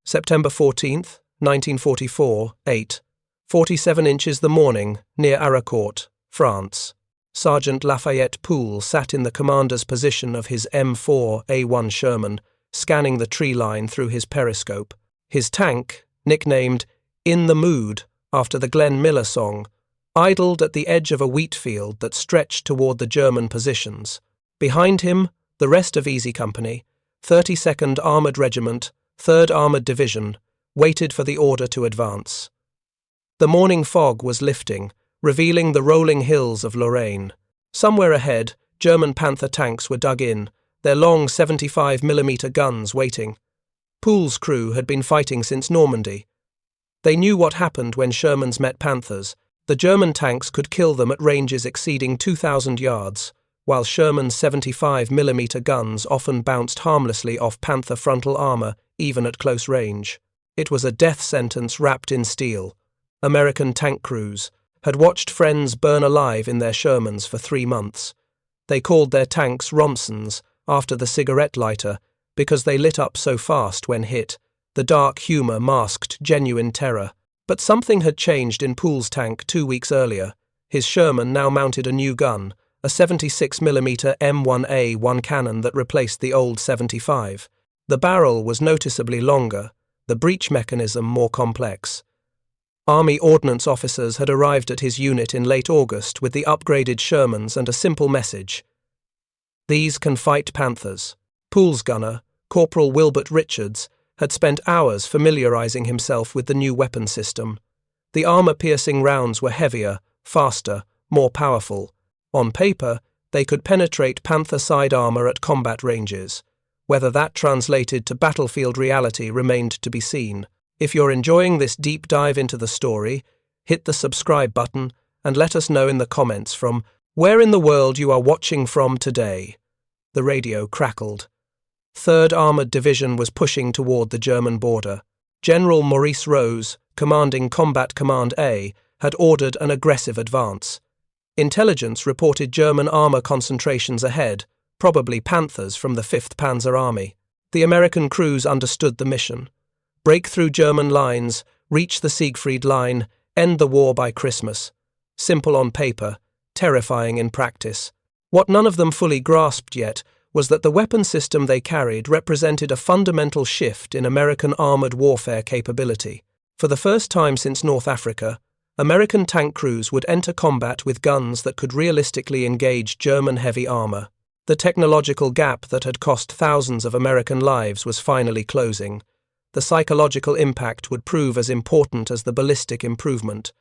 September 14th, 1944, 8:47 inches the morning, near Arracourt, France. Sergeant Lafayette Pool sat in the commander's position of his M4A1 Sherman, scanning the tree line through his periscope. His tank, nicknamed In the Mood after the Glenn Miller song, idled at the edge of a wheat field that stretched toward the German positions. Behind him, the rest of Easy Company, 32nd Armoured Regiment, 3rd Armoured Division, waited for the order to advance. The morning fog was lifting, revealing the rolling hills of Lorraine. Somewhere ahead, German Panther tanks were dug in, their long 75mm guns waiting. Pool's crew had been fighting since Normandy. They knew what happened when Shermans met Panthers. The German tanks could kill them at ranges exceeding 2,000 yards, while Sherman's 75mm guns often bounced harmlessly off Panther frontal armor, even at close range. It was a death sentence wrapped in steel. American tank crews had watched friends burn alive in their Shermans for 3 months. They called their tanks Ronsons, after the cigarette lighter, because they lit up so fast when hit. The dark humor masked genuine terror. But something had changed in Pool's tank 2 weeks earlier. His Sherman now mounted a new gun, a 76mm M4A1 cannon that replaced the old 75. The barrel was noticeably longer, the breech mechanism more complex. Army ordnance officers had arrived at his unit in late August with the upgraded Shermans and a simple message. These can fight Panthers. Pool's gunner, Corporal Wilbert Richards, had spent hours familiarizing himself with the new weapon system. The armor-piercing rounds were heavier, faster, more powerful. On paper, they could penetrate Panther side armor at combat ranges. Whether that translated to battlefield reality remained to be seen. If you're enjoying this deep dive into the story, hit the subscribe button and let us know in the comments from where in the world you are watching from today. The radio crackled. 3rd Armoured Division was pushing toward the German border. General Maurice Rose, commanding Combat Command A, had ordered an aggressive advance. Intelligence reported German armor concentrations ahead, probably Panthers from the 5th Panzer Army. The American crews understood the mission. Break through German lines, reach the Siegfried Line, end the war by Christmas. Simple on paper, terrifying in practice. What none of them fully grasped yet was that the weapon system they carried represented a fundamental shift in American armored warfare capability. For the first time since North Africa, American tank crews would enter combat with guns that could realistically engage German heavy armor. The technological gap that had cost thousands of American lives was finally closing. The psychological impact would prove as important as the ballistic improvement.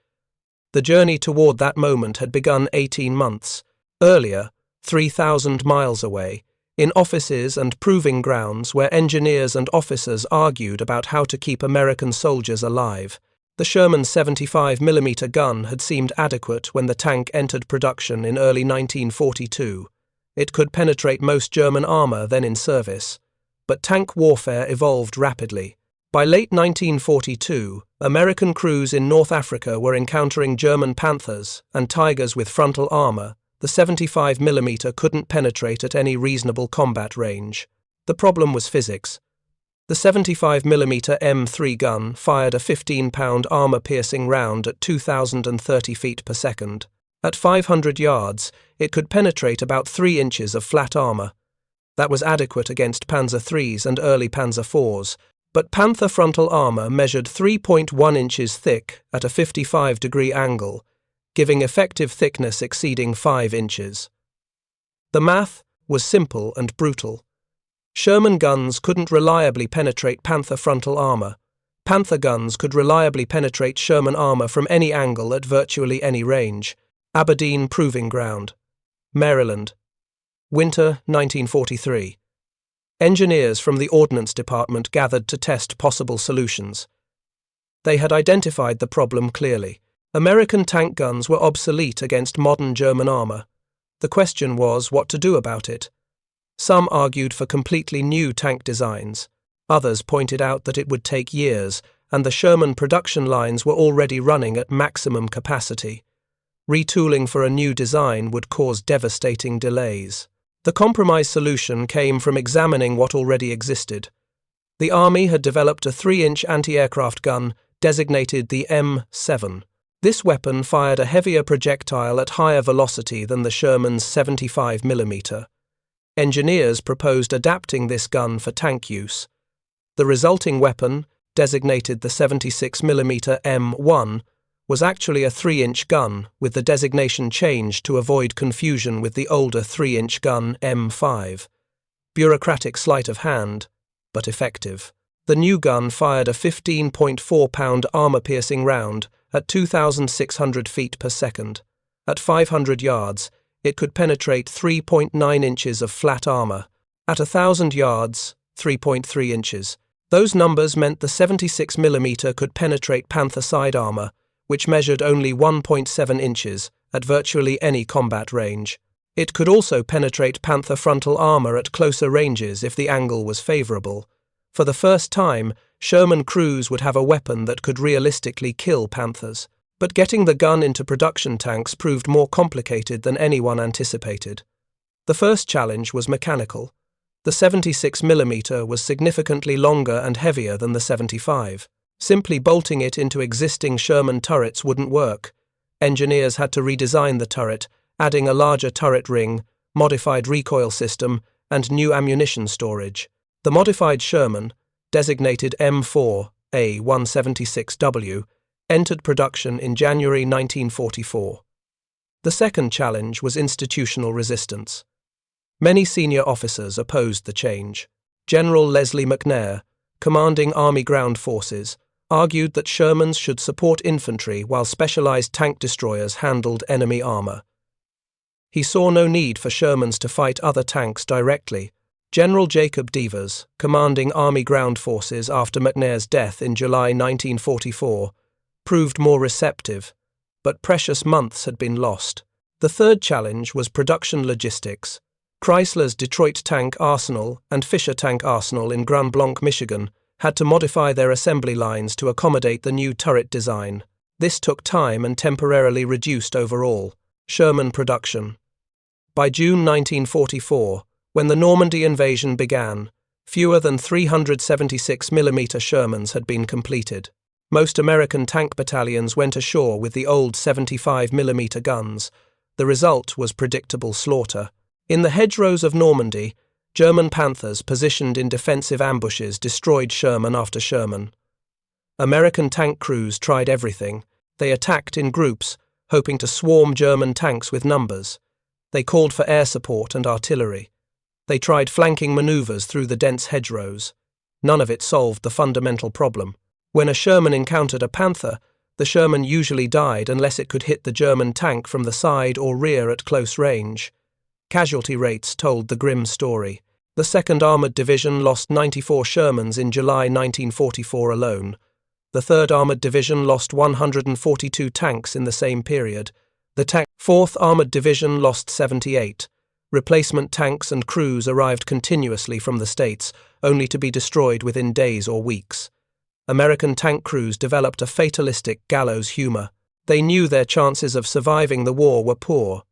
The journey toward that moment had begun 18 months. Earlier, 3,000 miles away, in offices and proving grounds where engineers and officers argued about how to keep American soldiers alive. The Sherman's 75mm gun had seemed adequate when the tank entered production in early 1942. It could penetrate most German armor then in service. But tank warfare evolved rapidly. By late 1942, American crews in North Africa were encountering German Panthers and Tigers with frontal armor. The 75mm couldn't penetrate at any reasonable combat range. The problem was physics. The 75mm M3 gun fired a 15-pound armor-piercing round at 2,030 feet per second. At 500 yards, it could penetrate about 3 inches of flat armor. That was adequate against Panzer IIIs and early Panzer IVs, but Panther frontal armor measured 3.1 inches thick at a 55-degree angle, giving effective thickness exceeding 5 inches. The math was simple and brutal. Sherman guns couldn't reliably penetrate Panther frontal armor. Panther guns could reliably penetrate Sherman armor from any angle at virtually any range. Aberdeen Proving Ground, Maryland. Winter 1943. Engineers from the Ordnance Department gathered to test possible solutions. They had identified the problem clearly. American tank guns were obsolete against modern German armor. The question was what to do about it. Some argued for completely new tank designs. Others pointed out that it would take years, and the Sherman production lines were already running at maximum capacity. Retooling for a new design would cause devastating delays. The compromise solution came from examining what already existed. The Army had developed a 3-inch anti-aircraft gun designated the M7. This weapon fired a heavier projectile at higher velocity than the Sherman's 75mm. Engineers proposed adapting this gun for tank use. The resulting weapon, designated the 76mm M1, was actually a 3-inch gun, with the designation changed to avoid confusion with the older 3-inch gun M5. Bureaucratic sleight of hand, but effective. The new gun fired a 15.4-pound armor-piercing round at 2,600 feet per second. At 500 yards, it could penetrate 3.9 inches of flat armor. At 1,000 yards, 3.3 inches. Those numbers meant the 76mm could penetrate Panther side armor, which measured only 1.7 inches at virtually any combat range. It could also penetrate Panther frontal armor at closer ranges if the angle was favorable. For the first time, Sherman crews would have a weapon that could realistically kill Panthers. But getting the gun into production tanks proved more complicated than anyone anticipated. The first challenge was mechanical. The 76mm was significantly longer and heavier than the 75. Simply bolting it into existing Sherman turrets wouldn't work. Engineers had to redesign the turret, adding a larger turret ring, modified recoil system, and new ammunition storage. The modified Sherman, designated M4A1 entered production in January 1944. The second challenge was institutional resistance. Many senior officers opposed the change. General Leslie McNair, commanding Army Ground Forces, argued that Shermans should support infantry while specialized tank destroyers handled enemy armor. He saw no need for Shermans to fight other tanks directly. General Jacob Devers, commanding Army Ground Forces after McNair's death in July 1944, proved more receptive, but precious months had been lost. The third challenge was production logistics. Chrysler's Detroit Tank Arsenal and Fisher Tank Arsenal in Grand Blanc, Michigan, had to modify their assembly lines to accommodate the new turret design. This took time and temporarily reduced overall Sherman production. By June 1944, when the Normandy invasion began, fewer than 376mm Shermans had been completed. Most American tank battalions went ashore with the old 75mm guns. The result was predictable slaughter. In the hedgerows of Normandy, German Panthers positioned in defensive ambushes destroyed Sherman after Sherman. American tank crews tried everything. They attacked in groups, hoping to swarm German tanks with numbers. They called for air support and artillery. They tried flanking maneuvers through the dense hedgerows. None of it solved the fundamental problem. When a Sherman encountered a Panther, the Sherman usually died unless it could hit the German tank from the side or rear at close range. Casualty rates told the grim story. The 2nd Armored Division lost 94 Shermans in July 1944 alone. The 3rd Armored Division lost 142 tanks in the same period. The 4th Armored Division lost 78. Replacement tanks and crews arrived continuously from the States, only to be destroyed within days or weeks. American tank crews developed a fatalistic gallows humor. They knew their chances of surviving the war were poor.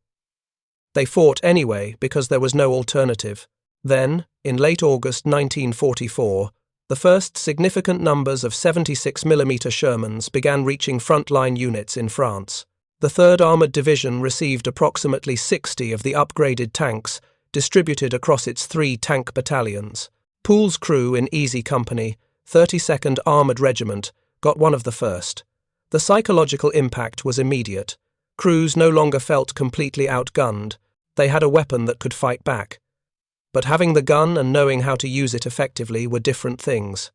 They fought anyway because there was no alternative. Then, in late August 1944, the first significant numbers of 76mm Shermans began reaching frontline units in France. The 3rd Armored Division received approximately 60 of the upgraded tanks, distributed across its 3 tank battalions. Pool's crew in Easy Company, 32nd Armored Regiment, got one of the first. The psychological impact was immediate. Crews no longer felt completely outgunned. They had a weapon that could fight back. But having the gun and knowing how to use it effectively were different things.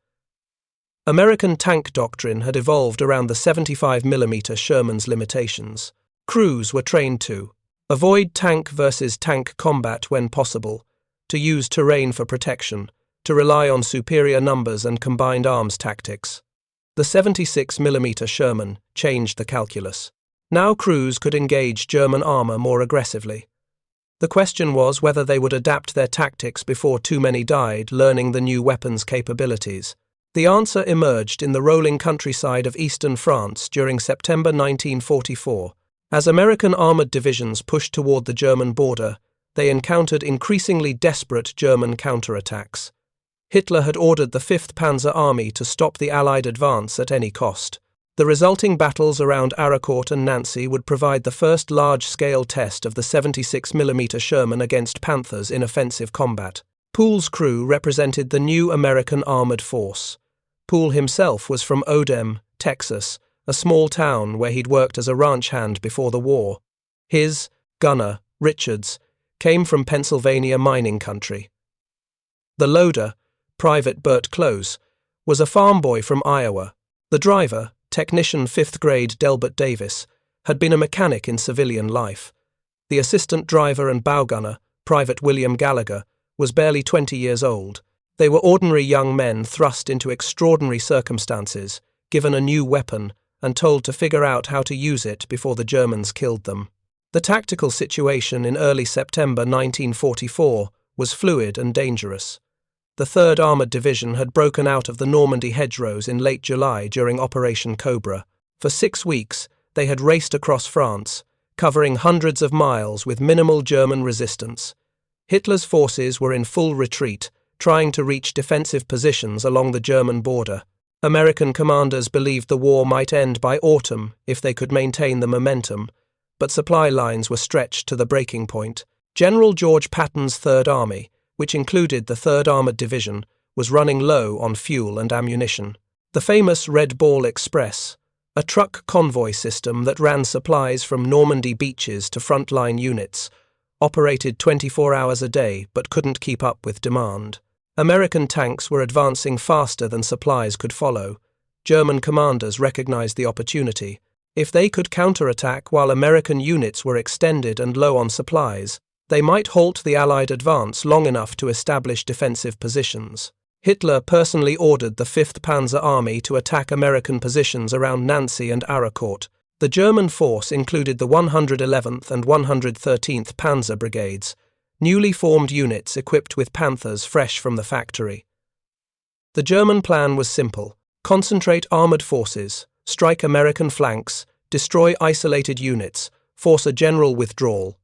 American tank doctrine had evolved around the 75mm Sherman's limitations. Crews were trained to avoid tank versus tank combat when possible, to use terrain for protection, to rely on superior numbers and combined arms tactics. The 76mm Sherman changed the calculus. Now crews could engage German armor more aggressively. The question was whether they would adapt their tactics before too many died learning the new weapons' capabilities. The answer emerged in the rolling countryside of eastern France during September 1944. As American armored divisions pushed toward the German border, they encountered increasingly desperate German counterattacks. Hitler had ordered the 5th Panzer Army to stop the Allied advance at any cost. The resulting battles around Arracourt and Nancy would provide the first large-scale test of the 76mm Sherman against Panthers in offensive combat. Pool's crew represented the new American armored force. Pool himself was from Odem, Texas, a small town where he'd worked as a ranch hand before the war. His gunner, Richards, came from Pennsylvania mining country. The loader, Private Bert Close, was a farm boy from Iowa. The driver, Technician 5th grade Delbert Davis, had been a mechanic in civilian life. The assistant driver and bow gunner, Private William Gallagher, was barely 20 years old. They were ordinary young men thrust into extraordinary circumstances, given a new weapon, and told to figure out how to use it before the Germans killed them. The tactical situation in early September 1944 was fluid and dangerous. The 3rd Armoured Division had broken out of the Normandy hedgerows in late July during Operation Cobra. For 6 weeks, they had raced across France, covering hundreds of miles with minimal German resistance. Hitler's forces were in full retreat, trying to reach defensive positions along the German border. American commanders believed the war might end by autumn if they could maintain the momentum, but supply lines were stretched to the breaking point. General George Patton's 3rd Army, which included the 3rd Armoured Division, was running low on fuel and ammunition. The famous Red Ball Express, a truck convoy system that ran supplies from Normandy beaches to frontline units, operated 24 hours a day but couldn't keep up with demand. American tanks were advancing faster than supplies could follow. German commanders recognized the opportunity. If they could counterattack while American units were extended and low on supplies, they might halt the Allied advance long enough to establish defensive positions. Hitler personally ordered the 5th Panzer Army to attack American positions around Nancy and Arracourt. The German force included the 111th and 113th Panzer Brigades, newly formed units equipped with Panthers fresh from the factory. The German plan was simple: concentrate armoured forces, strike American flanks, destroy isolated units, force a general withdrawal.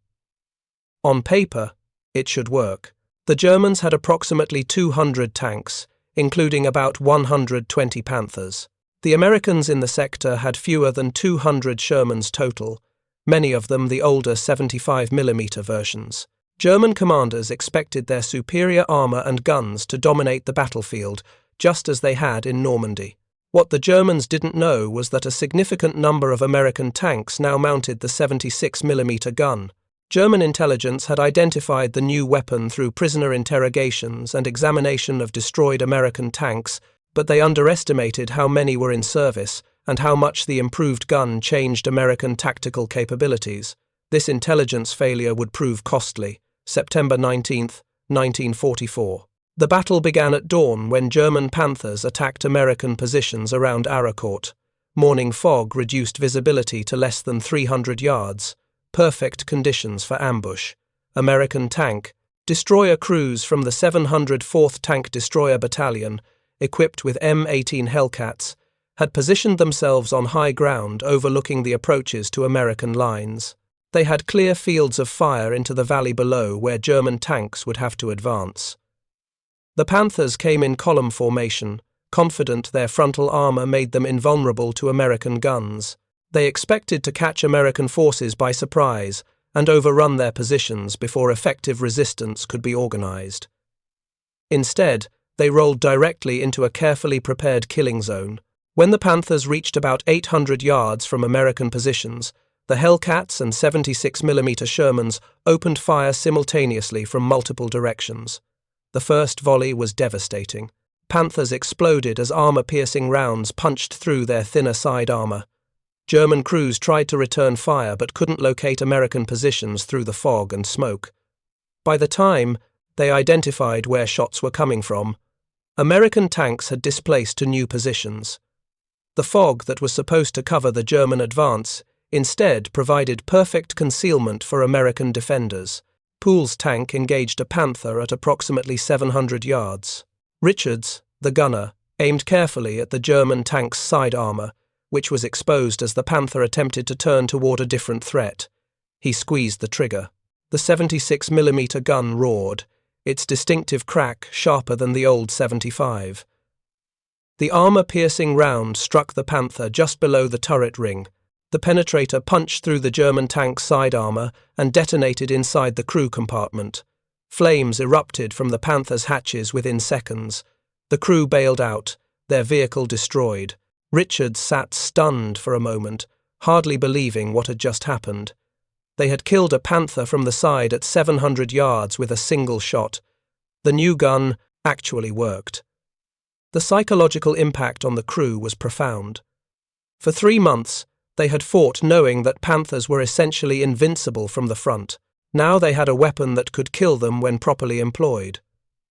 On paper, it should work. The Germans had approximately 200 tanks, including about 120 Panthers. The Americans in the sector had fewer than 200 Shermans total, many of them the older 75mm versions. German commanders expected their superior armour and guns to dominate the battlefield, just as they had in Normandy. What the Germans didn't know was that a significant number of American tanks now mounted the 76mm gun. German intelligence had identified the new weapon through prisoner interrogations and examination of destroyed American tanks, but they underestimated how many were in service and how much the improved gun changed American tactical capabilities. This intelligence failure would prove costly. September 19, 1944. The battle began at dawn when German Panthers attacked American positions around Arracourt. Morning fog reduced visibility to less than 300 yards. Perfect conditions for ambush. American tank, destroyer crews from the 704th Tank Destroyer Battalion, equipped with M18 Hellcats, had positioned themselves on high ground overlooking the approaches to American lines. They had clear fields of fire into the valley below where German tanks would have to advance. The Panthers came in column formation, confident their frontal armour made them invulnerable to American guns. They expected to catch American forces by surprise and overrun their positions before effective resistance could be organized. Instead, they rolled directly into a carefully prepared killing zone. When the Panthers reached about 800 yards from American positions, the Hellcats and 76mm Shermans opened fire simultaneously from multiple directions. The first volley was devastating. Panthers exploded as armour-piercing rounds punched through their thinner side armour. German crews tried to return fire but couldn't locate American positions through the fog and smoke. By the time they identified where shots were coming from, American tanks had displaced to new positions. The fog that was supposed to cover the German advance instead provided perfect concealment for American defenders. Pool's tank engaged a Panther at approximately 700 yards. Richards, the gunner, aimed carefully at the German tank's side armour, which was exposed as the Panther attempted to turn toward a different threat. He squeezed the trigger. The 76mm gun roared, its distinctive crack sharper than the old 75. The armor-piercing round struck the Panther just below the turret ring. The penetrator punched through the German tank's side armor and detonated inside the crew compartment. Flames erupted from the Panther's hatches within seconds. The crew bailed out, their vehicle destroyed. Richards sat stunned for a moment, hardly believing what had just happened. They had killed a Panther from the side at 700 yards with a single shot. The new gun actually worked. The psychological impact on the crew was profound. For 3 months, they had fought knowing that Panthers were essentially invincible from the front. Now they had a weapon that could kill them when properly employed.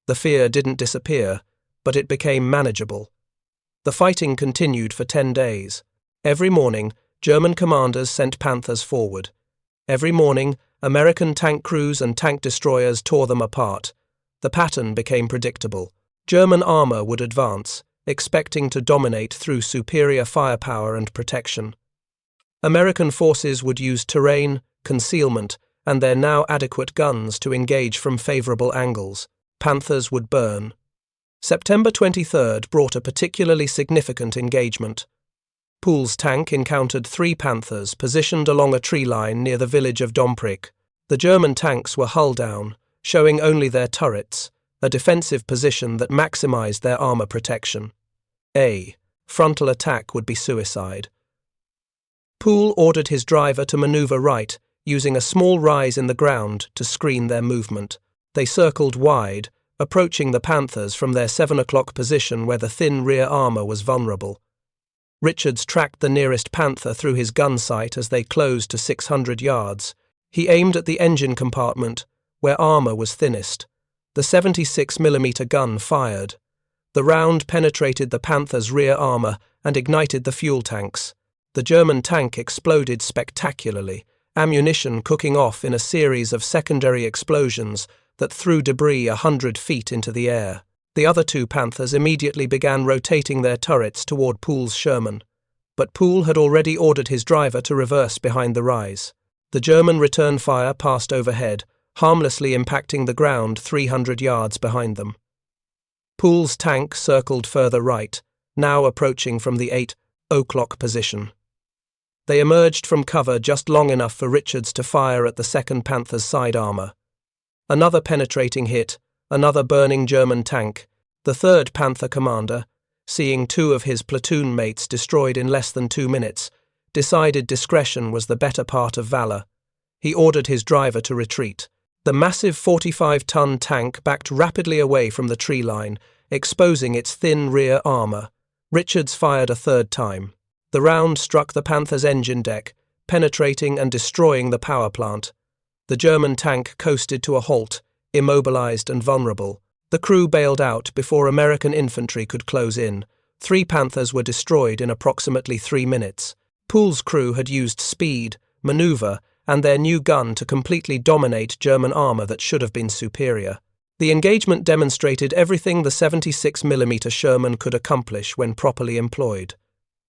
The fear didn't disappear, but it became manageable. The fighting continued for 10 days. Every morning, German commanders sent Panthers forward. Every morning, American tank crews and tank destroyers tore them apart. The pattern became predictable. German armor would advance, expecting to dominate through superior firepower and protection. American forces would use terrain, concealment, and their now adequate guns to engage from favorable angles. Panthers would burn. September 23rd brought a particularly significant engagement. Pool's tank encountered 3 Panthers positioned along a tree line near the village of Domprick. The German tanks were hull down, showing only their turrets, a defensive position that maximized their armor protection. A frontal attack would be suicide. Pool ordered his driver to maneuver right, using a small rise in the ground to screen their movement. They circled wide, approaching the Panthers from their 7 o'clock position where the thin rear armor was vulnerable. Richards tracked the nearest Panther through his gun sight as they closed to 600 yards. He aimed at the engine compartment, where armor was thinnest. The 76mm gun fired. The round penetrated the Panther's rear armor and ignited the fuel tanks. The German tank exploded spectacularly, ammunition cooking off in a series of secondary explosions that threw debris 100 feet into the air. The other 2 Panthers immediately began rotating their turrets toward Pool's Sherman, but Pool had already ordered his driver to reverse behind the rise. The German return fire passed overhead, harmlessly impacting the ground 300 yards behind them. Pool's tank circled further right, now approaching from the 8 o'clock position. They emerged from cover just long enough for Richards to fire at the 2nd Panther's side armor. Another penetrating hit, another burning German tank. The 3rd Panther commander, seeing 2 of his platoon mates destroyed in less than 2 minutes, decided discretion was the better part of valor. He ordered his driver to retreat. The massive 45-ton tank backed rapidly away from the tree line, exposing its thin rear armor. Richards fired a 3rd time. The round struck the Panther's engine deck, penetrating and destroying the power plant. The German tank coasted to a halt, immobilized and vulnerable. The crew bailed out before American infantry could close in. 3 Panthers were destroyed in approximately 3 minutes. Pool's crew had used speed, maneuver, and their new gun to completely dominate German armor that should have been superior. The engagement demonstrated everything the 76mm Sherman could accomplish when properly employed.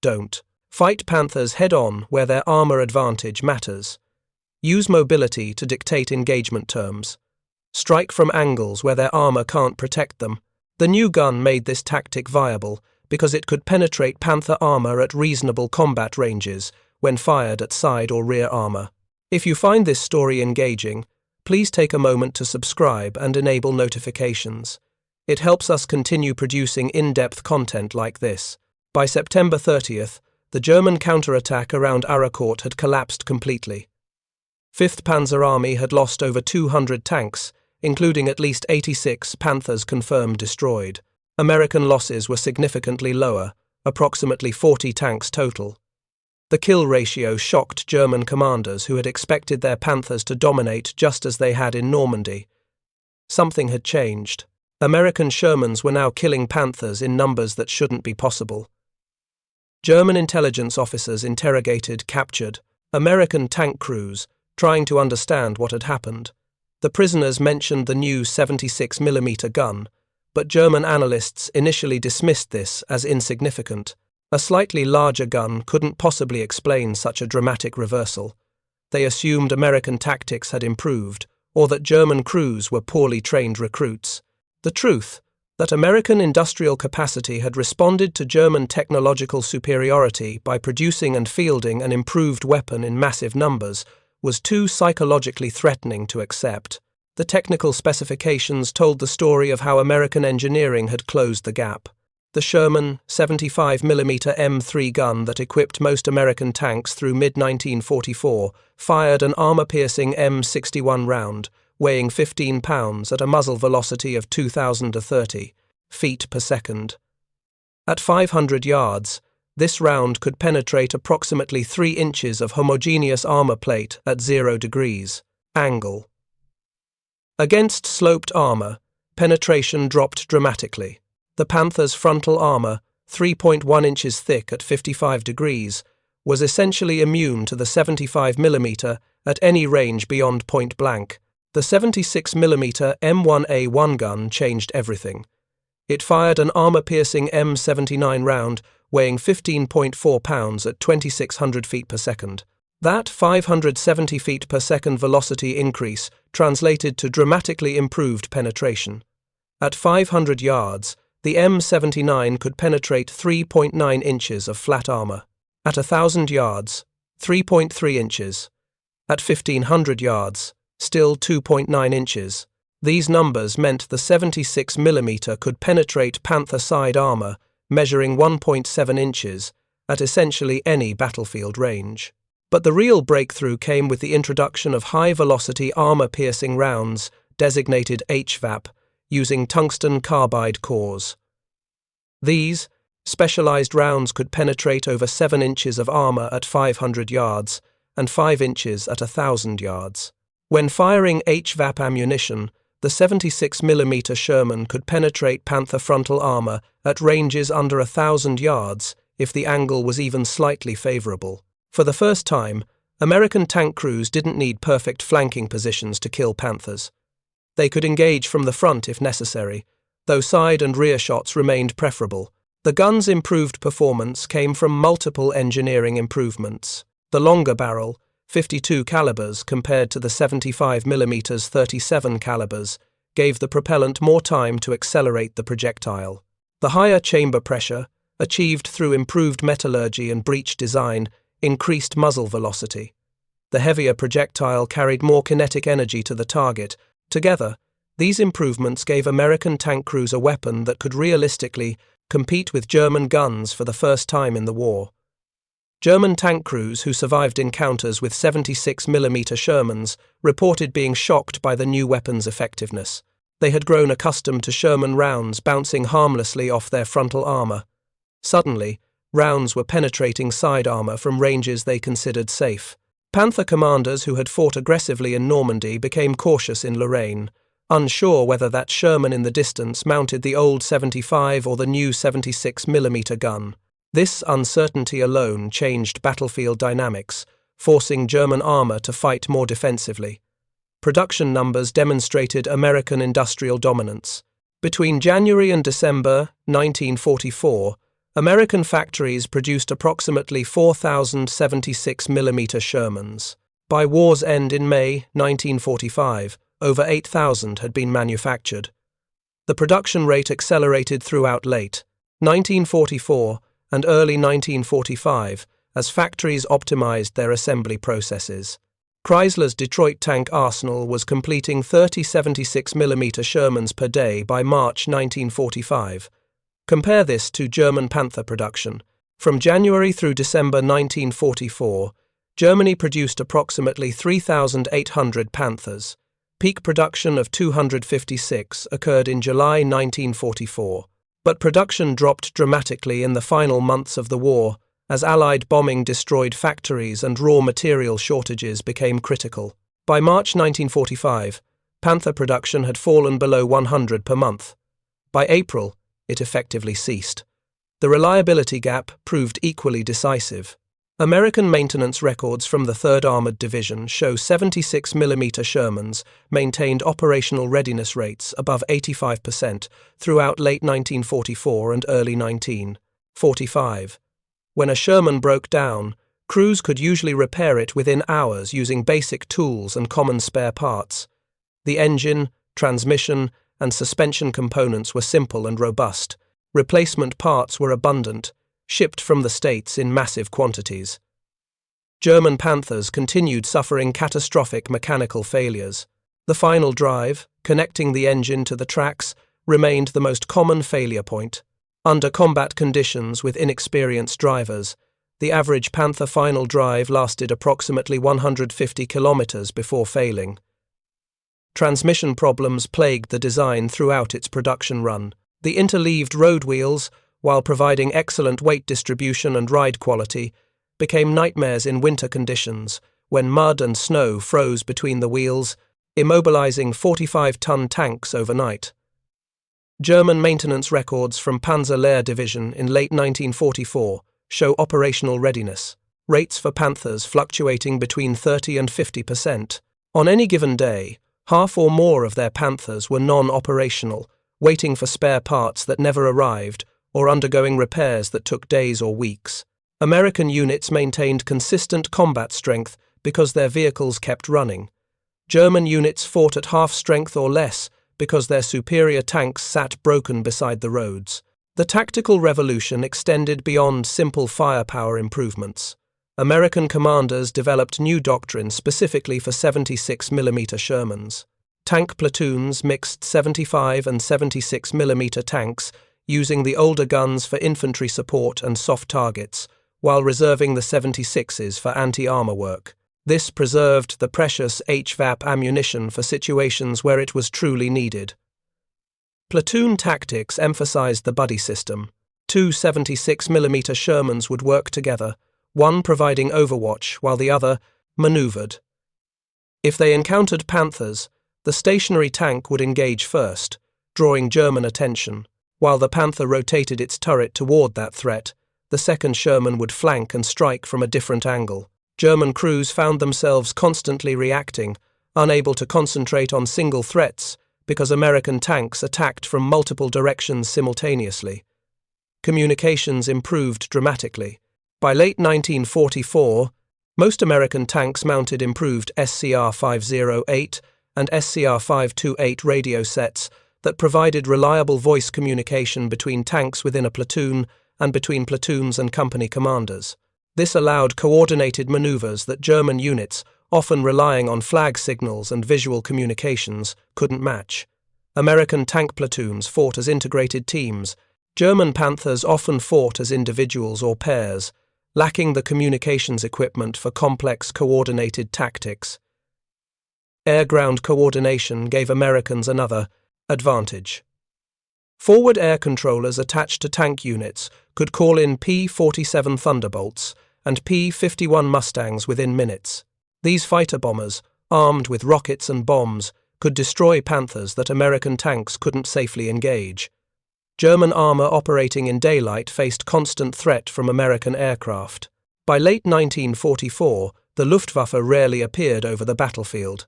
Don't fight Panthers head-on where their armor advantage matters. Use mobility to dictate engagement terms. Strike from angles where their armor can't protect them. The new gun made this tactic viable because it could penetrate Panther armor at reasonable combat ranges when fired at side or rear armor. If you find this story engaging, please take a moment to subscribe and enable notifications. It helps us continue producing in-depth content like this. By September 30th, the German counterattack around Arracourt had collapsed completely. 5th Panzer Army had lost over 200 tanks, including at least 86 Panthers confirmed destroyed. American losses were significantly lower, approximately 40 tanks total. The kill ratio shocked German commanders who had expected their Panthers to dominate just as they had in Normandy. Something had changed. American Shermans were now killing Panthers in numbers that shouldn't be possible. German intelligence officers interrogated captured American tank crews, trying to understand what had happened. The prisoners mentioned the new 76mm gun, but German analysts initially dismissed this as insignificant. A slightly larger gun couldn't possibly explain such a dramatic reversal. They assumed American tactics had improved, or that German crews were poorly trained recruits. The truth, that American industrial capacity had responded to German technological superiority by producing and fielding an improved weapon in massive numbers, was too psychologically threatening to accept. The technical specifications told the story of how American engineering had closed the gap. The Sherman 75mm M3 gun that equipped most American tanks through mid-1944 fired an armor-piercing M61 round, weighing 15 pounds at a muzzle velocity of 2,030 feet per second. At 500 yards, this round could penetrate approximately 3 inches of homogeneous armor plate at 0 degrees angle. Against sloped armor, penetration dropped dramatically. The Panther's frontal armor, 3.1 inches thick at 55 degrees, was essentially immune to the 75mm at any range beyond point blank. The 76mm M4A1 gun changed everything. It fired an armor-piercing M79 round weighing 15.4 pounds at 2,600 feet per second. That 570 feet per second velocity increase translated to dramatically improved penetration. At 500 yards, the M79 could penetrate 3.9 inches of flat armor. At 1,000 yards, 3.3 inches. At 1,500 yards, still 2.9 inches. These numbers meant the 76mm could penetrate Panther side armor, measuring 1.7 inches, at essentially any battlefield range. But the real breakthrough came with the introduction of high-velocity armor-piercing rounds, designated HVAP, using tungsten carbide cores. These specialized rounds could penetrate over 7 inches of armor at 500 yards and 5 inches at 1,000 yards. When firing HVAP ammunition, the 76mm Sherman could penetrate Panther frontal armor at ranges under 1,000 yards if the angle was even slightly favorable. For the first time, American tank crews didn't need perfect flanking positions to kill Panthers. They could engage from the front if necessary, though side and rear shots remained preferable. The gun's improved performance came from multiple engineering improvements. The longer barrel, 52 calibers compared to the 75mm 37 calibers, gave the propellant more time to accelerate the projectile. The higher chamber pressure, achieved through improved metallurgy and breech design, increased muzzle velocity. The heavier projectile carried more kinetic energy to the target. Together, these improvements gave American tank crews a weapon that could realistically compete with German guns for the first time in the war. German tank crews who survived encounters with 76mm Shermans reported being shocked by the new weapon's effectiveness. They had grown accustomed to Sherman rounds bouncing harmlessly off their frontal armor. Suddenly, rounds were penetrating side armor from ranges they considered safe. Panther commanders who had fought aggressively in Normandy became cautious in Lorraine, unsure whether that Sherman in the distance mounted the old 75 or the new 76mm gun. This uncertainty alone changed battlefield dynamics, forcing German armor to fight more defensively. Production numbers demonstrated American industrial dominance. Between January and December 1944, American factories produced approximately 4,076mm Shermans. By war's end in May 1945, over 8,000 had been manufactured. The production rate accelerated throughout late 1944 and early 1945 as factories optimized their assembly processes. Chrysler's Detroit tank arsenal was completing 30 76mm Shermans per day by March 1945. Compare this to German Panther production. From January through December 1944, Germany produced approximately 3,800 Panthers. Peak production of 256 occurred in July 1944, but production dropped dramatically in the final months of the war as Allied bombing destroyed factories and raw material shortages became critical. By March 1945, Panther production had fallen below 100 per month. By April, it effectively ceased. The reliability gap proved equally decisive. American maintenance records from the 3rd Armored Division show 76mm Shermans maintained operational readiness rates above 85% throughout late 1944 and early 1945. When a Sherman broke down, crews could usually repair it within hours using basic tools and common spare parts. The engine, transmission, and suspension components were simple and robust. Replacement parts were abundant, shipped from the States in massive quantities. German Panthers continued suffering catastrophic mechanical failures. The final drive, connecting the engine to the tracks, remained the most common failure point. Under combat conditions with inexperienced drivers, the average Panther final drive lasted approximately 150 kilometers before failing. Transmission problems plagued the design throughout its production run. The interleaved road wheels, while providing excellent weight distribution and ride quality, became nightmares in winter conditions when mud and snow froze between the wheels, immobilizing 45-ton tanks overnight. German maintenance records from Panzer Lehr Division in late 1944 show operational readiness, rates for Panthers fluctuating between 30 and 50%. On any given day, half or more of their Panthers were non-operational, waiting for spare parts that never arrived or undergoing repairs that took days or weeks. American units maintained consistent combat strength because their vehicles kept running. German units fought at half strength or less because their superior tanks sat broken beside the roads. The tactical revolution extended beyond simple firepower improvements. American commanders developed new doctrine specifically for 76mm Shermans. Tank platoons mixed 75 and 76mm tanks, using the older guns for infantry support and soft targets, while reserving the 76s for anti-armor work. This preserved the precious HVAP ammunition for situations where it was truly needed. Platoon tactics emphasized the buddy system. Two 76mm Shermans would work together, one providing overwatch while the other maneuvered. If they encountered Panthers, the stationary tank would engage first, drawing German attention. While the Panther rotated its turret toward that threat, the second Sherman would flank and strike from a different angle. German crews found themselves constantly reacting, unable to concentrate on single threats because American tanks attacked from multiple directions simultaneously. Communications improved dramatically. By late 1944, most American tanks mounted improved SCR 508 and SCR 528 radio sets that provided reliable voice communication between tanks within a platoon and between platoons and company commanders. This allowed coordinated maneuvers that German units, often relying on flag signals and visual communications, couldn't match. American tank platoons fought as integrated teams. German Panthers often fought as individuals or pairs, lacking the communications equipment for complex coordinated tactics. Air-ground coordination gave Americans another advantage. Forward air controllers attached to tank units could call in P-47 Thunderbolts and P-51 Mustangs within minutes. These fighter bombers, armed with rockets and bombs, could destroy Panthers that American tanks couldn't safely engage. German armor operating in daylight faced constant threat from American aircraft. By late 1944, the Luftwaffe rarely appeared over the battlefield.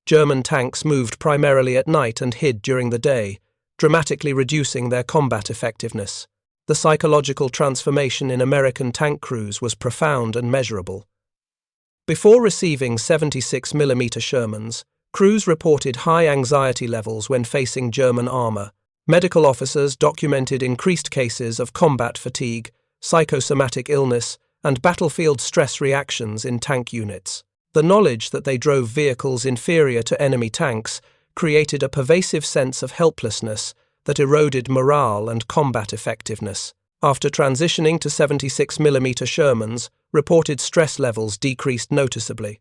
German tanks moved primarily at night and hid during the day, dramatically reducing their combat effectiveness. The psychological transformation in American tank crews was profound and measurable. Before receiving 76mm Shermans, crews reported high anxiety levels when facing German armor. Medical officers documented increased cases of combat fatigue, psychosomatic illness, and battlefield stress reactions in tank units. The knowledge that they drove vehicles inferior to enemy tanks created a pervasive sense of helplessness that eroded morale and combat effectiveness. After transitioning to 76mm Shermans, reported stress levels decreased noticeably.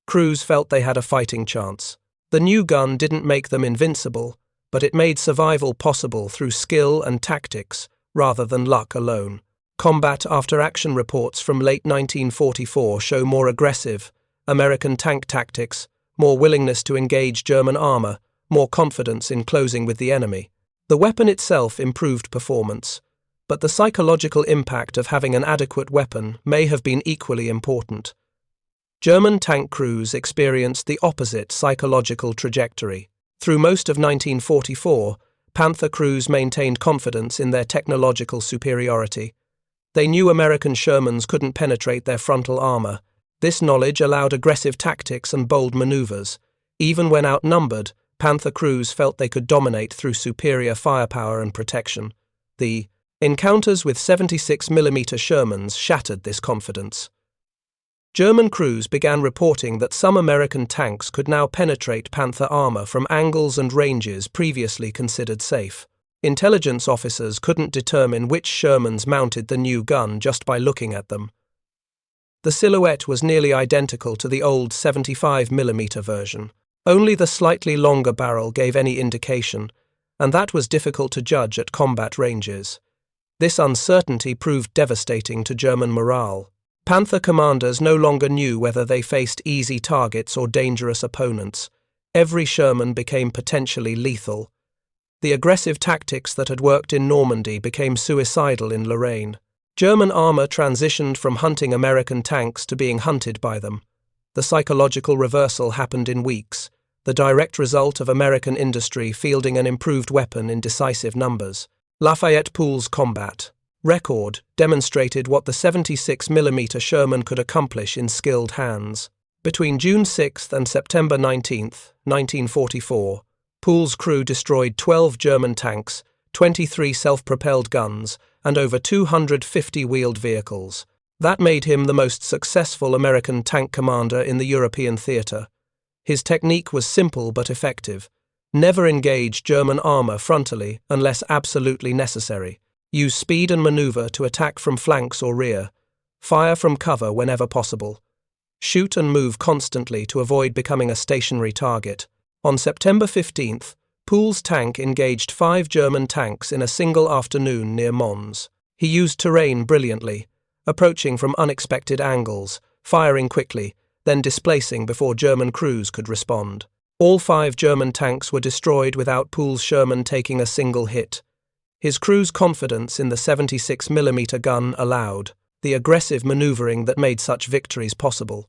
Crews felt they had a fighting chance. The new gun didn't make them invincible, but it made survival possible through skill and tactics rather than luck alone. Combat after-action reports from late 1944 show more aggressive American tank tactics, more willingness to engage German armor, more confidence in closing with the enemy. The weapon itself improved performance, but the psychological impact of having an adequate weapon may have been equally important. German tank crews experienced the opposite psychological trajectory. Through most of 1944, Panther crews maintained confidence in their technological superiority. They knew American Shermans couldn't penetrate their frontal armor. This knowledge allowed aggressive tactics and bold maneuvers, Even when outnumbered, Panther crews felt they could dominate through superior firepower and protection. The encounters with 76mm Shermans shattered this confidence. German crews began reporting that some American tanks could now penetrate Panther armor from angles and ranges previously considered safe. Intelligence officers couldn't determine which Shermans mounted the new gun just by looking at them. The silhouette was nearly identical to the old 75mm version. Only the slightly longer barrel gave any indication, and that was difficult to judge at combat ranges. This uncertainty proved devastating to German morale. Panther commanders no longer knew whether they faced easy targets or dangerous opponents. Every Sherman became potentially lethal. The aggressive tactics that had worked in Normandy became suicidal in Lorraine. German armor transitioned from hunting American tanks to being hunted by them. The psychological reversal happened in weeks, the direct result of American industry fielding an improved weapon in decisive numbers. Lafayette Pool's combat record demonstrated what the 76mm Sherman could accomplish in skilled hands. Between June 6 and September 19, 1944, Pool's crew destroyed 12 German tanks, 23 self-propelled guns, and over 250 wheeled vehicles. That made him the most successful American tank commander in the European theater. His technique was simple but effective. Never engage German armor frontally unless absolutely necessary. Use speed and maneuver to attack from flanks or rear. Fire from cover whenever possible. Shoot and move constantly to avoid becoming a stationary target. On September 15th, Pool's tank engaged 5 German tanks in a single afternoon near Mons. He used terrain brilliantly, approaching from unexpected angles, firing quickly, then displacing before German crews could respond. All 5 German tanks were destroyed without Pool's Sherman taking a single hit. His crew's confidence in the 76mm gun allowed the aggressive maneuvering that made such victories possible.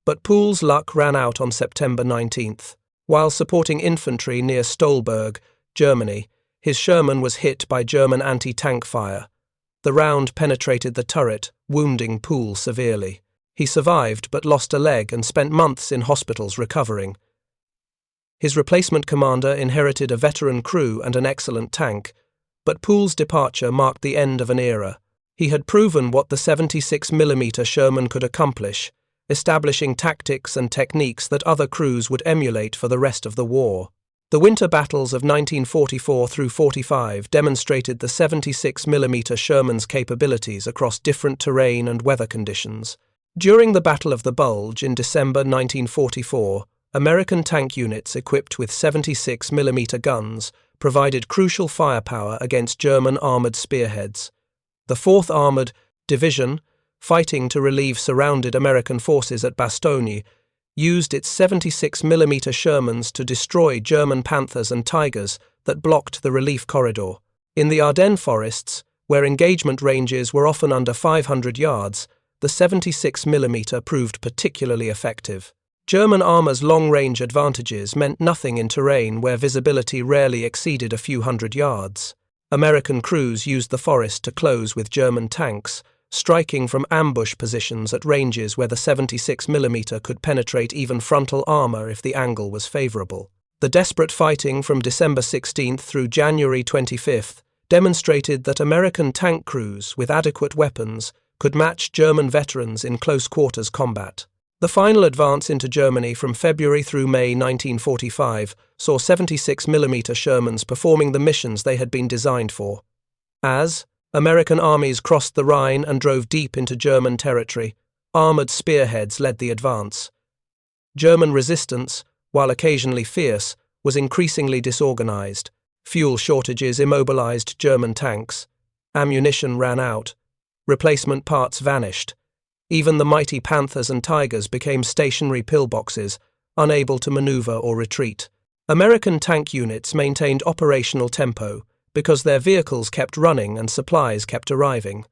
But Pool's luck ran out on September 19th. While supporting infantry near Stolberg, Germany, his Sherman was hit by German anti-tank fire. The round penetrated the turret, wounding Pool severely. He survived but lost a leg and spent months in hospitals recovering. His replacement commander inherited a veteran crew and an excellent tank, but Pool's departure marked the end of an era. He had proven what the 76mm Sherman could accomplish, establishing tactics and techniques that other crews would emulate for the rest of the war. The winter battles of 1944 through 45 demonstrated the 76mm Sherman's capabilities across different terrain and weather conditions. During the Battle of the Bulge in December 1944, American tank units equipped with 76mm guns provided crucial firepower against German armoured spearheads. The 4th Armoured Division, fighting to relieve surrounded American forces at Bastogne, used its 76mm Shermans to destroy German Panthers and Tigers that blocked the relief corridor. In the Ardennes forests, where engagement ranges were often under 500 yards, the 76mm proved particularly effective. German armour's long-range advantages meant nothing in terrain where visibility rarely exceeded a few hundred yards. American crews used the forest to close with German tanks, striking from ambush positions at ranges where the 76mm could penetrate even frontal armour if the angle was favourable. The desperate fighting from December 16th through January 25th demonstrated that American tank crews with adequate weapons could match German veterans in close-quarters combat. The final advance into Germany from February through May 1945 saw 76mm Shermans performing the missions they had been designed for. As American armies crossed the Rhine and drove deep into German territory, armoured spearheads led the advance. German resistance, while occasionally fierce, was increasingly disorganised. Fuel shortages immobilised German tanks. Ammunition ran out. Replacement parts vanished. Even the mighty Panthers and Tigers became stationary pillboxes, unable to maneuver or retreat. American tank units maintained operational tempo because their vehicles kept running and supplies kept arriving.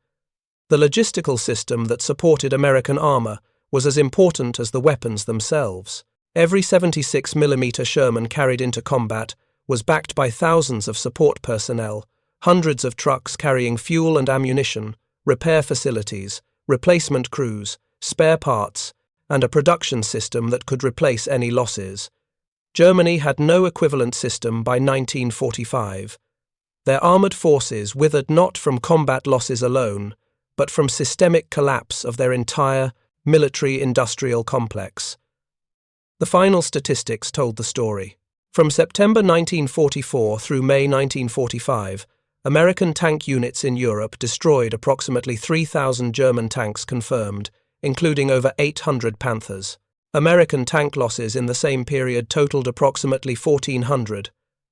The logistical system that supported American armour was as important as the weapons themselves. Every 76mm Sherman carried into combat was backed by thousands of support personnel, hundreds of trucks carrying fuel and ammunition, repair facilities, replacement crews, spare parts, and a production system that could replace any losses. Germany had no equivalent system by 1945. Their armoured forces withered not from combat losses alone, but from systemic collapse of their entire military-industrial complex. The final statistics told the story. From September 1944 through May 1945, American tank units in Europe destroyed approximately 3,000 German tanks confirmed, including over 800 Panthers. American tank losses in the same period totaled approximately 1,400,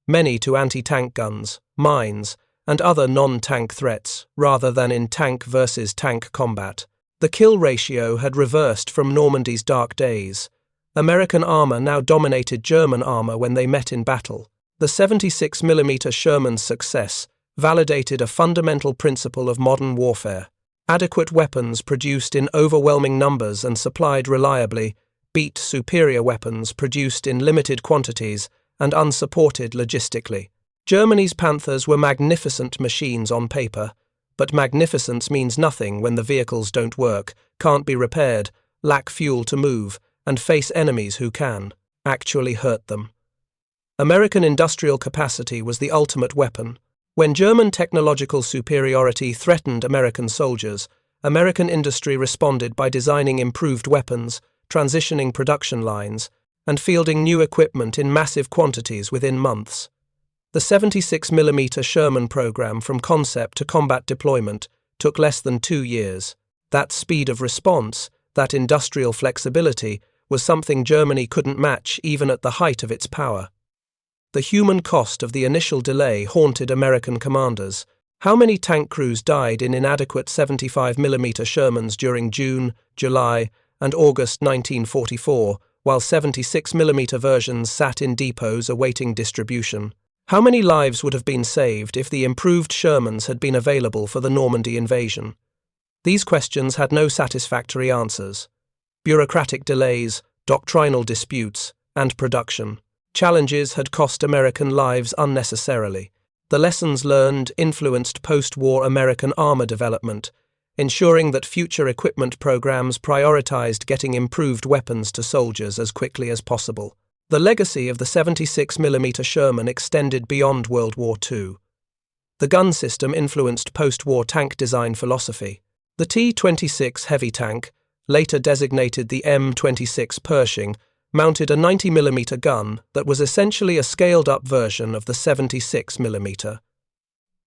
many to anti-tank guns, mines, and other non-tank threats, rather than in tank versus tank combat. The kill ratio had reversed from Normandy's dark days. American armor now dominated German armor when they met in battle. The 76mm Sherman's success validated a fundamental principle of modern warfare. Adequate weapons produced in overwhelming numbers and supplied reliably beat superior weapons produced in limited quantities and unsupported logistically. Germany's Panthers were magnificent machines on paper, but magnificence means nothing when the vehicles don't work, can't be repaired, lack fuel to move, and face enemies who can actually hurt them. American industrial capacity was the ultimate weapon. When German technological superiority threatened American soldiers, American industry responded by designing improved weapons, transitioning production lines, and fielding new equipment in massive quantities within months. The 76mm Sherman program from concept to combat deployment took less than 2 years. That speed of response, that industrial flexibility, was something Germany couldn't match even at the height of its power. The human cost of the initial delay haunted American commanders. How many tank crews died in inadequate 75mm Shermans during June, July, and August 1944, while 76mm versions sat in depots awaiting distribution? How many lives would have been saved if the improved Shermans had been available for the Normandy invasion? These questions had no satisfactory answers. Bureaucratic delays, doctrinal disputes, and production challenges had cost American lives unnecessarily. The lessons learned influenced post-war American armor development, ensuring that future equipment programs prioritized getting improved weapons to soldiers as quickly as possible. The legacy of the 76mm Sherman extended beyond World War II. The gun system influenced post-war tank design philosophy. The T-26 heavy tank, later designated the M26 Pershing, mounted a 90mm gun that was essentially a scaled-up version of the 76mm.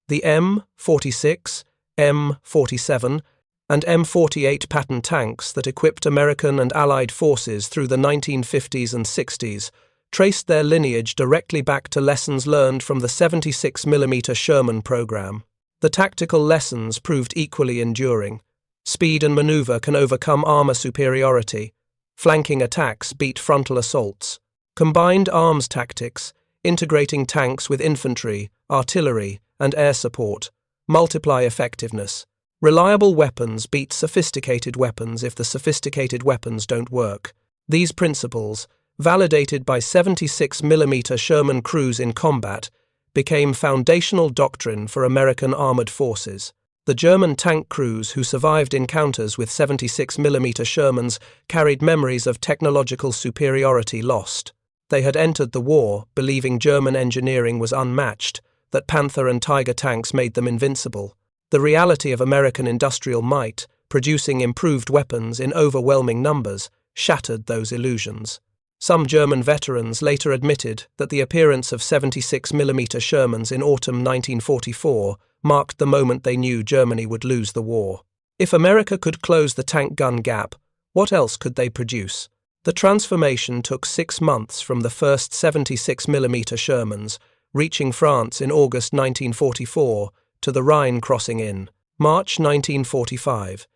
The M46, M47, and M48 pattern tanks that equipped American and Allied forces through the 1950s and 60s traced their lineage directly back to lessons learned from the 76mm Sherman program. The tactical lessons proved equally enduring. Speed and maneuver can overcome armor superiority. Flanking attacks beat frontal assaults. Combined arms tactics, integrating tanks with infantry, artillery, and air support, multiply effectiveness. Reliable weapons beat sophisticated weapons if the sophisticated weapons don't work. These principles, validated by 76mm Sherman crews in combat, became foundational doctrine for American armored forces. The German tank crews who survived encounters with 76mm Shermans carried memories of technological superiority lost. They had entered the war believing German engineering was unmatched, that Panther and Tiger tanks made them invincible. The reality of American industrial might, producing improved weapons in overwhelming numbers, shattered those illusions. Some German veterans later admitted that the appearance of 76mm Shermans in autumn 1944 marked the moment they knew Germany would lose the war. If America could close the tank gun gap, what else could they produce? The transformation took 6 months from the first 76mm Shermans, reaching France in August 1944, to the Rhine crossing in March 1945.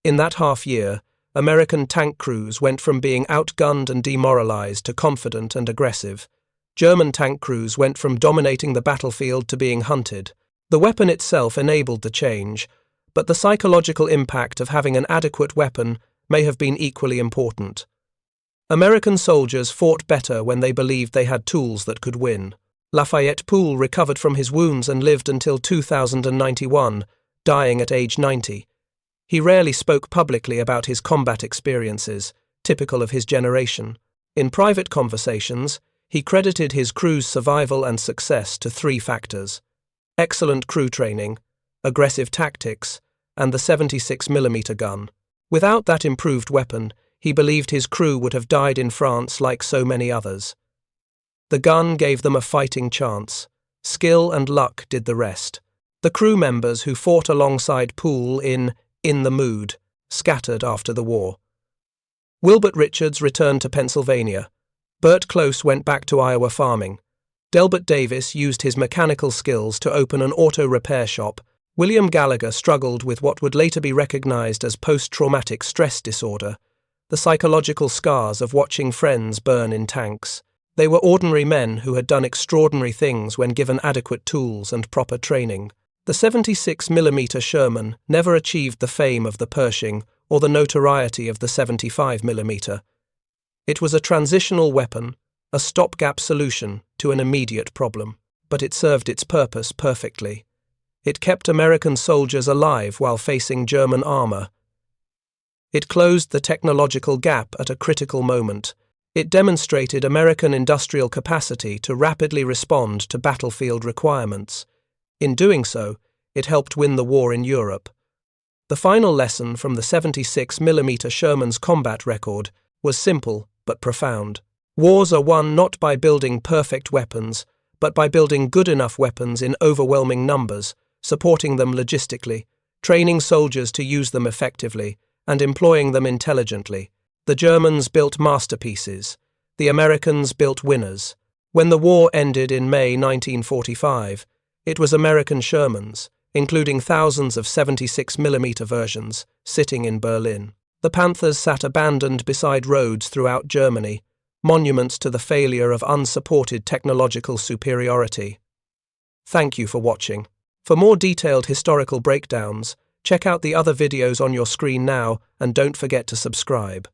In that half-year, American tank crews went from being outgunned and demoralized to confident and aggressive. German tank crews went from dominating the battlefield to being hunted. The weapon itself enabled the change, but the psychological impact of having an adequate weapon may have been equally important. American soldiers fought better when they believed they had tools that could win. Lafayette Pool recovered from his wounds and lived until 2091, dying at age 90. He rarely spoke publicly about his combat experiences, typical of his generation. In private conversations, he credited his crew's survival and success to three factors: excellent crew training, aggressive tactics, and the 76mm gun. Without that improved weapon, he believed his crew would have died in France like so many others. The gun gave them a fighting chance. Skill and luck did the rest. The crew members who fought alongside Pool in the Mood scattered after the war. Wilbert Richards returned to Pennsylvania. Bert Close went back to Iowa farming. Delbert Davis used his mechanical skills to open an auto repair shop. William Gallagher struggled with what would later be recognized as post-traumatic stress disorder, the psychological scars of watching friends burn in tanks. They were ordinary men who had done extraordinary things when given adequate tools and proper training. The 76mm Sherman never achieved the fame of the Pershing or the notoriety of the 75mm. It was a transitional weapon, a stopgap solution to an immediate problem, but it served its purpose perfectly. It kept American soldiers alive while facing German armor. It closed the technological gap at a critical moment. It demonstrated American industrial capacity to rapidly respond to battlefield requirements. In doing so, it helped win the war in Europe. The final lesson from the 76mm Sherman's combat record was simple but profound. Wars are won not by building perfect weapons, but by building good enough weapons in overwhelming numbers, supporting them logistically, training soldiers to use them effectively, and employing them intelligently. The Germans built masterpieces. The Americans built winners. When the war ended in May 1945, it was American Shermans, including thousands of 76mm versions, sitting in Berlin. The Panthers sat abandoned beside roads throughout Germany, monuments to the failure of unsupported technological superiority. Thank you for watching. For more detailed historical breakdowns, check out the other videos on your screen now and don't forget to subscribe.